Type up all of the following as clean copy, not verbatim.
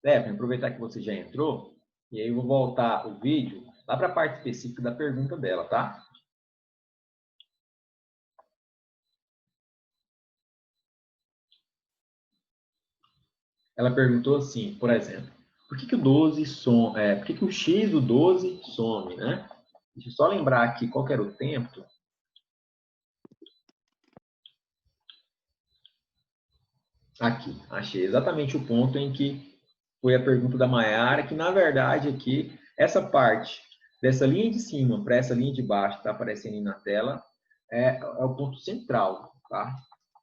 Stephanie, aproveitar que você já entrou, e aí eu vou voltar o vídeo lá para a parte específica da pergunta dela, tá? Ela perguntou assim, por exemplo, por que o 12 some, por que o x do 12 some, né? Deixa eu só lembrar aqui qual que era o tempo. Aqui, achei exatamente o ponto em que foi a pergunta da Mayara, que na verdade aqui, essa parte dessa linha de cima para essa linha de baixo que está aparecendo aí na tela, é o ponto central, tá?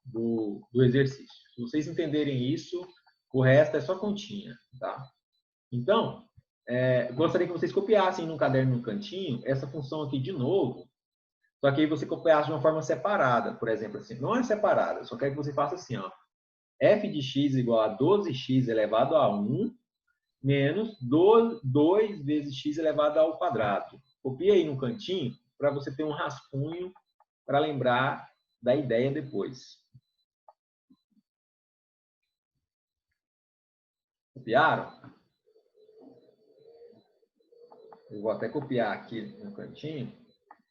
Do exercício. Se vocês entenderem isso, o resto é só continha, tá? Então, gostaria que vocês copiassem no caderno no cantinho essa função aqui de novo, só que aí você copiasse de uma forma separada, por exemplo, assim, não é separada, só quero que você faça assim, ó, f de x igual a 12x elevado a 1 menos 2 vezes x elevado ao quadrado. Copia aí no cantinho para você ter um rascunho para lembrar da ideia depois. Copiaram? Eu vou até copiar aqui no cantinho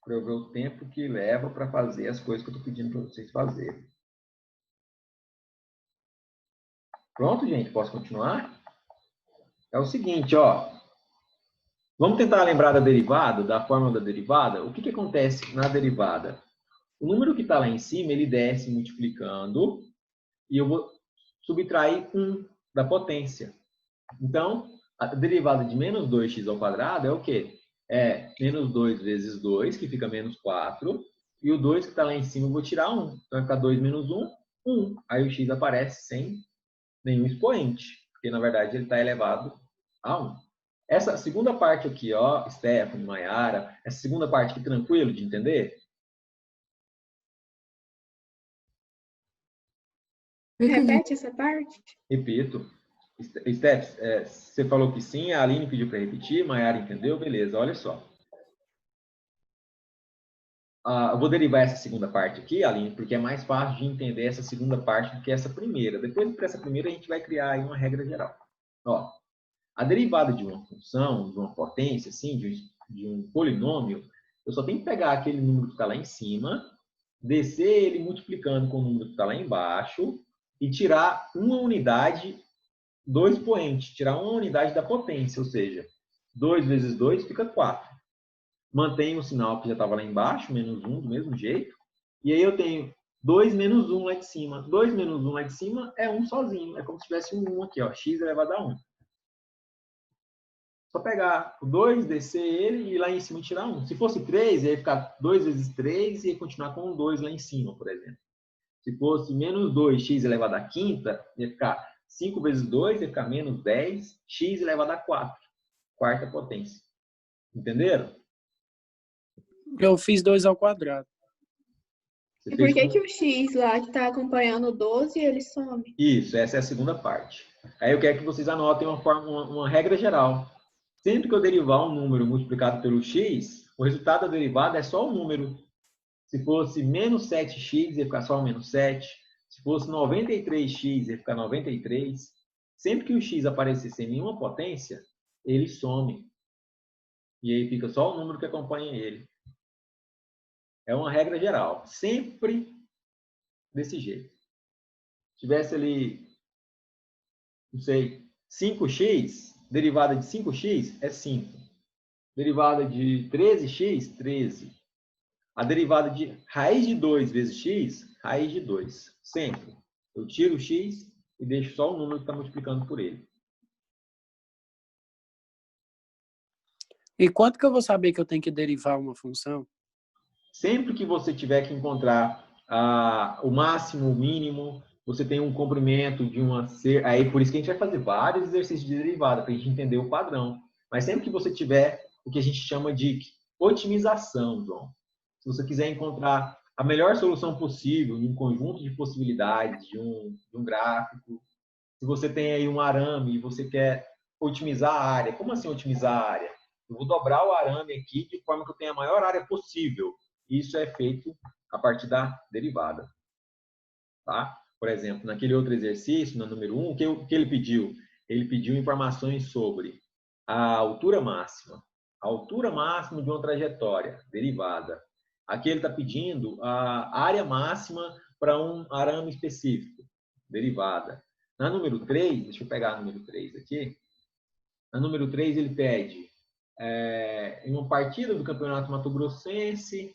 para eu ver o tempo que leva para fazer as coisas que eu estou pedindo para vocês fazerem. Pronto, gente? Posso continuar? É o seguinte, ó. Vamos tentar lembrar da derivada, da fórmula da derivada? O que acontece na derivada? O número que está lá em cima, ele desce multiplicando e eu vou subtrair 1 da potência. Então, a derivada de menos 2x ao quadrado é o quê? É menos 2 vezes 2, que fica menos 4, e o 2 que está lá em cima eu vou tirar 1. Então, vai ficar 2 menos 1, 1. Aí o x aparece sem nenhum expoente, porque, na verdade, ele está elevado a 1. Essa segunda parte aqui, ó, Stephanie, Mayara, essa segunda parte aqui, tranquilo de entender? Repete essa parte? Repito. Steph, você falou que sim, a Aline pediu para repetir, Mayara entendeu, beleza, olha só. Eu vou derivar essa segunda parte aqui, Aline, porque é mais fácil de entender essa segunda parte do que essa primeira. Depois, para essa primeira, a gente vai criar aí uma regra geral. Ó, a derivada de uma função, de uma potência, assim, de um polinômio, eu só tenho que pegar aquele número que está lá em cima, descer ele multiplicando com o número que está lá embaixo e tirar uma unidade do expoente, tirar uma unidade da potência, ou seja, 2 vezes 2 fica 4. Mantenho o sinal que já estava lá embaixo, menos 1 do mesmo jeito, e aí eu tenho 2 menos 1 lá de cima. 2 menos 1 lá de cima é 1 sozinho, é como se tivesse um 1 aqui, ó, x elevado a 1. Só pegar o 2, descer ele e lá em cima tirar 1. Se fosse 3, ia ficar 2 vezes 3 e ia continuar com um 2 lá em cima, por exemplo. Se fosse menos 2x elevado a quinta, ia ficar 5 vezes 2, ia ficar menos 10, x elevado a 4, quarta potência. Entenderam? Eu fiz 2 ao quadrado. Você E por fez que o X lá que está acompanhando o 12, ele some? Isso, essa é a segunda parte. Aí eu quero que vocês anotem uma regra geral. Sempre que eu derivar um número multiplicado pelo x, o resultado da derivada é só o número. Se fosse menos 7x, ia ficar só o menos 7. Se fosse 93x, ia ficar 93. Sempre que o x aparecer sem nenhuma potência, ele some. E aí fica só o número que acompanha ele. É uma regra geral. Sempre desse jeito. Se tivesse ali, não sei, 5x, derivada de 5x é 5. Derivada de 13x, 13. A derivada de raiz de 2 vezes x, raiz de 2. Sempre. Eu tiro o x e deixo só o número que está multiplicando por ele. E quanto que eu vou saber que eu tenho que derivar uma função? Sempre que você tiver que encontrar o máximo, o mínimo, você tem um comprimento de uma... Aí por isso que a gente vai fazer vários exercícios de derivada, para a gente entender o padrão. Mas sempre que você tiver o que a gente chama de otimização, João. Se você quiser encontrar a melhor solução possível em um conjunto de possibilidades de um gráfico, se você tem aí um arame e você quer otimizar a área, como assim otimizar a área? Eu vou dobrar o arame aqui de forma que eu tenha a maior área possível. Isso é feito a partir da derivada. Tá? Por exemplo, naquele outro exercício, no número 1, o que ele pediu? ele pediu informações sobre a altura máxima. A altura máxima de uma trajetória derivada. Aqui ele está pedindo a área máxima para um arame específico, derivada. Na número 3, deixa eu pegar a número 3 aqui. Na número 3 ele pede em uma partida do Campeonato Mato Grossense.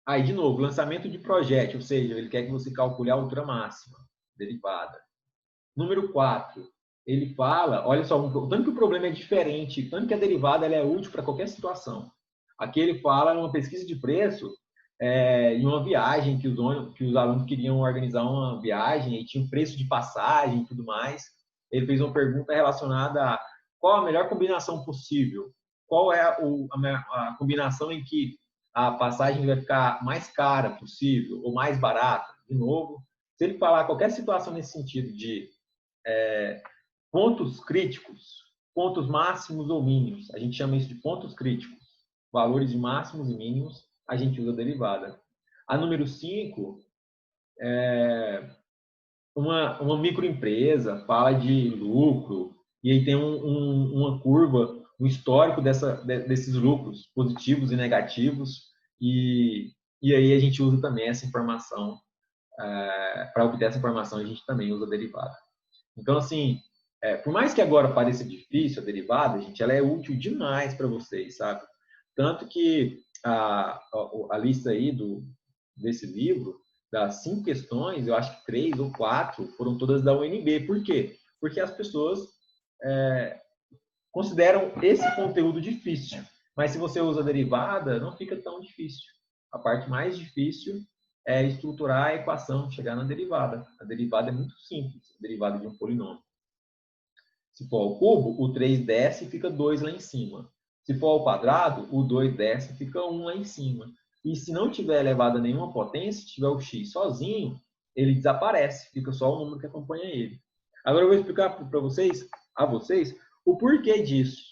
Aí, de novo, lançamento de projétil, ou seja, ele quer que você calcule a altura máxima, derivada. Número 4, ele fala, olha só, tanto que o problema é diferente, tanto que a derivada ela é útil para qualquer situação. Aqui ele fala numa pesquisa de preço, em uma viagem que os alunos queriam organizar uma viagem, e tinha um preço de passagem e tudo mais. Ele fez uma pergunta relacionada a qual a melhor combinação possível, qual é a combinação em que a passagem vai ficar mais cara possível ou mais barata. De novo, se ele falar qualquer situação nesse sentido de pontos críticos, pontos máximos ou mínimos, a gente chama isso de pontos críticos, valores de máximos e mínimos, a gente usa a derivada. A número 5 uma microempresa, fala de lucro, e aí tem uma curva, um histórico desses lucros positivos e negativos, e aí a gente usa também essa informação, para obter essa informação a gente também usa a derivada. Então, assim, por mais que agora pareça difícil a derivada, gente, ela é útil demais para vocês, sabe? Tanto que a lista aí desse livro, das 5 questões, eu acho que 3 ou 4 foram todas da UNB. Por quê? Porque as pessoas consideram esse conteúdo difícil. Mas se você usa a derivada, não fica tão difícil. A parte mais difícil é estruturar a equação, chegar na derivada. A derivada é muito simples, a derivada de um polinômio. Se for ao cubo, o 3 desce e fica 2 lá em cima. Se for ao quadrado, o 2 desce e fica 1 lá em cima. E se não tiver elevado a nenhuma potência, se tiver o x sozinho, ele desaparece, fica só o número que acompanha ele. Agora eu vou explicar para vocês, o porquê disso.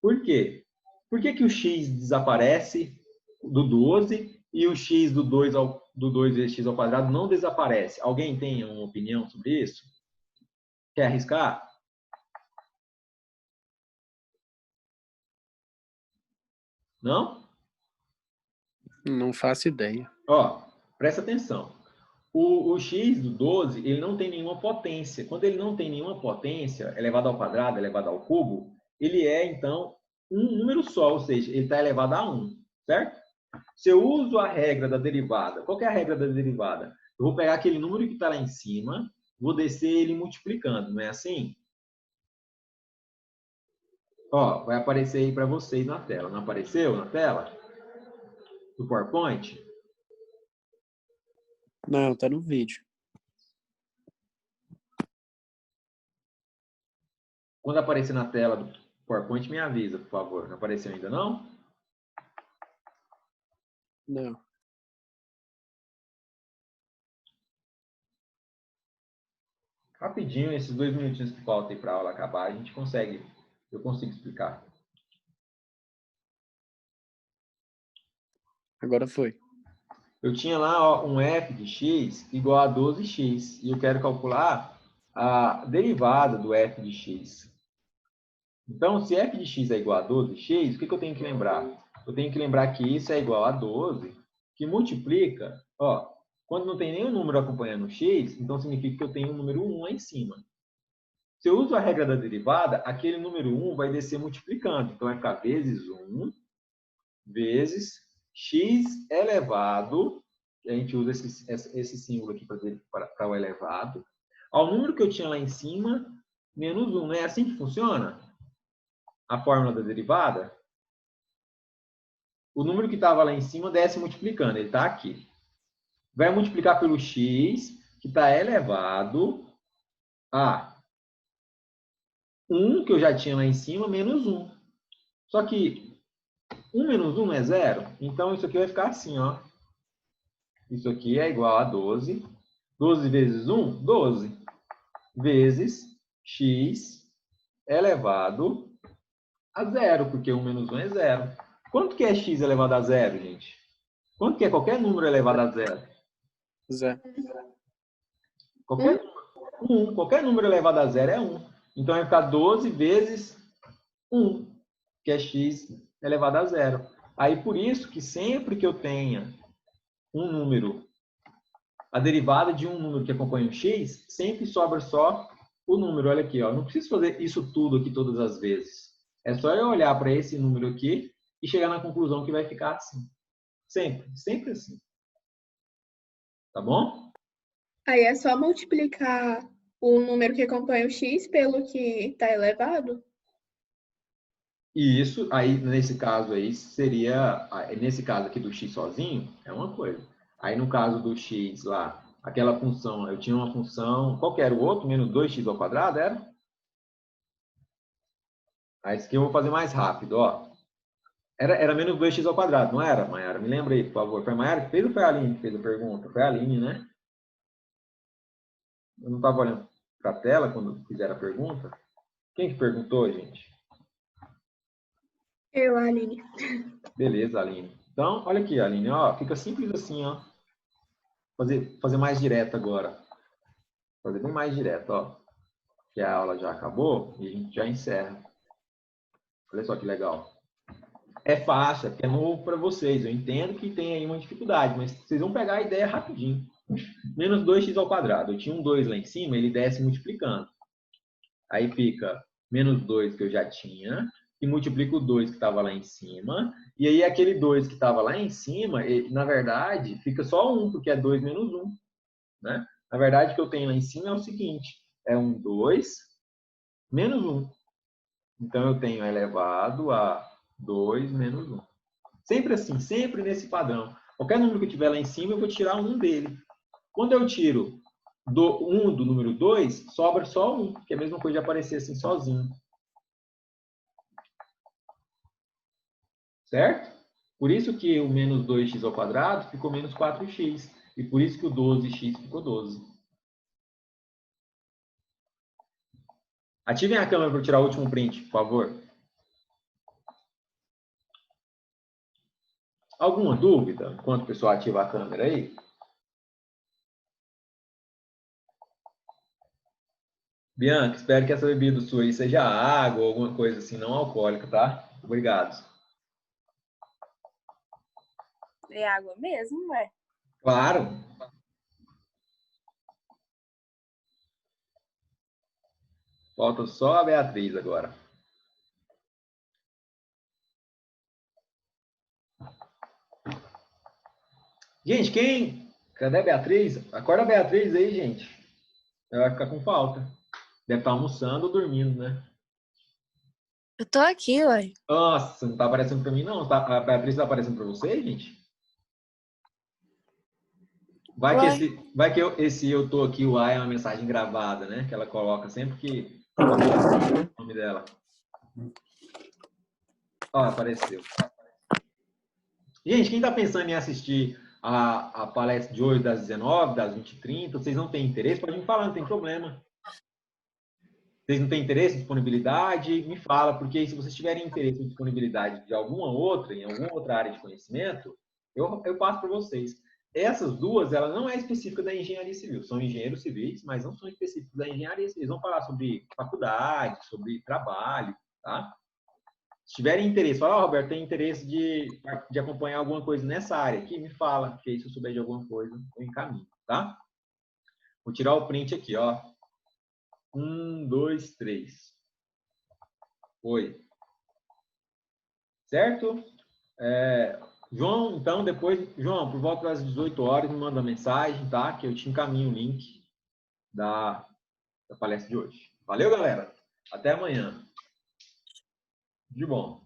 Por quê? Por que o x desaparece do 12 e o x do 2 vezes x ao quadrado não desaparece? Alguém tem uma opinião sobre isso? Quer arriscar? Não? Não faço ideia. Ó, presta atenção. O x do 12, ele não tem nenhuma potência. Quando ele não tem nenhuma potência, elevado ao quadrado, elevado ao cubo, ele é, então, um número só, ou seja, ele está elevado a 1, certo? Se eu uso a regra da derivada, qual que é a regra da derivada? Eu vou pegar aquele número que está lá em cima, vou descer ele multiplicando, não é assim? Ó, vai aparecer aí para vocês na tela. Não apareceu na tela? Do PowerPoint? Não, tá no vídeo. Quando aparecer na tela do PowerPoint, me avisa, por favor. Não apareceu ainda, não? Não. Rapidinho, esses 2 minutinhos que faltam aí para a aula acabar, eu consigo explicar. Agora foi. Eu tinha lá, ó, um f de x igual a 12x, e eu quero calcular a derivada do f de x. Então, se f de x é igual a 12x, o que eu tenho que lembrar? Eu tenho que lembrar que isso é igual a 12, que multiplica, ó, quando não tem nenhum número acompanhando o x, então significa que eu tenho um número 1 lá em cima. Se eu uso a regra da derivada, aquele número 1 vai descer multiplicando. Então, vai ficar vezes 1 vezes x elevado, a gente usa esse símbolo aqui para o elevado, ao número que eu tinha lá em cima, menos 1. Não é assim que funciona a fórmula da derivada? O número que estava lá em cima desce multiplicando, ele está aqui. Vai multiplicar pelo x, que está elevado a 1, que eu já tinha lá em cima, menos 1. Só que 1 menos 1 é 0, então isso aqui vai ficar assim, ó. Isso aqui é igual a 12. 12 vezes 1, 12. Vezes x elevado a 0, porque 1 menos 1 é 0. Quanto que é x elevado a 0, gente? Quanto que é qualquer número elevado a 0? Zé. Qualquer número elevado a 0 é 1. Então, vai ficar 12 vezes 1, que é x elevado a 0. Aí, por isso que sempre que eu tenha um número, a derivada de um número que acompanha o x, sempre sobra só o número. Olha aqui, ó. Não preciso fazer isso tudo aqui todas as vezes. É só eu olhar para esse número aqui e chegar na conclusão que vai ficar assim. Sempre, sempre assim. Tá bom? Aí é só multiplicar o número que acompanha o x pelo que está elevado? E isso aí, nesse caso aí, seria... Nesse caso aqui do x sozinho, é uma coisa. Aí no caso do x lá, aquela função, eu tinha uma função... Qual que era o outro? Menos 2x ao quadrado, era? Aí isso aqui eu vou fazer mais rápido, ó. Era menos 2x ao quadrado, não era, Mayara? Me lembra aí, por favor. Foi a Mayara que fez ou foi a Aline que fez a pergunta? Foi a Aline, né? Eu não estava olhando para a tela quando fizeram a pergunta. Quem que perguntou, gente? Eu, Aline. Beleza, Aline. Então, olha aqui, Aline, ó, fica simples assim, ó. Fazer mais direto agora. Fazer bem mais direto, ó. Que a aula já acabou e a gente já encerra. Olha só que legal. É fácil, é novo para vocês. Eu entendo que tem aí uma dificuldade, mas vocês vão pegar a ideia rapidinho. Menos 2x ao quadrado. Eu tinha um 2 lá em cima, ele desce multiplicando. Aí fica menos 2 que eu já tinha, e multiplico o 2 que estava lá em cima. E aí aquele 2 que estava lá em cima, ele, na verdade, fica só 1, porque é 2 menos 1. Né? Na verdade, o que eu tenho lá em cima é o seguinte. É um 2 menos 1. Então, eu tenho elevado a 2 menos 1. Sempre assim, sempre nesse padrão. Qualquer número que eu tiver lá em cima, eu vou tirar 1 dele. Quando eu tiro 1 do número 2, sobra só 1, que é a mesma coisa de aparecer assim sozinho. Certo? Por isso que o menos 2x ao quadrado ficou menos 4x. E por isso que o 12x ficou 12. Ativem a câmera para tirar o último print, por favor. Alguma dúvida enquanto o pessoal ativa a câmera aí? Bianca, espero que essa bebida sua aí seja água ou alguma coisa assim, não alcoólica, tá? Obrigado. É água mesmo, ué? Claro. Falta só a Beatriz agora. Gente, quem... Cadê a Beatriz? Acorda a Beatriz aí, gente. Ela vai ficar com falta. Deve estar almoçando ou dormindo, né? Eu tô aqui, ué. Nossa, não tá aparecendo para mim, não. A Beatriz tá aparecendo para você, gente? Vai que esse eu tô aqui, o A é uma mensagem gravada, né? Que ela coloca sempre que o nome dela. Ó, apareceu. Gente, quem tá pensando em assistir a palestra de hoje das 19, das 20h30, vocês não têm interesse? Pode me falar, não tem problema. Vocês não têm interesse, disponibilidade? Me fala, porque se vocês tiverem interesse em disponibilidade de alguma outra, em alguma outra área de conhecimento, eu passo para vocês. Essas duas, ela não é específica da engenharia civil. São engenheiros civis, mas não são específicos da engenharia civil. Eles vão falar sobre faculdade, sobre trabalho, tá? Se tiverem interesse, fala, Roberto, tem interesse de acompanhar alguma coisa nessa área aqui, me fala, porque aí se eu souber de alguma coisa, eu encaminho, tá? Vou tirar o print aqui, ó. 1, 2, 3. Foi. Certo? João, então, depois... João, por volta das 18 horas, me manda uma mensagem, tá? Que eu te encaminho o link da palestra de hoje. Valeu, galera? Até amanhã. De bom.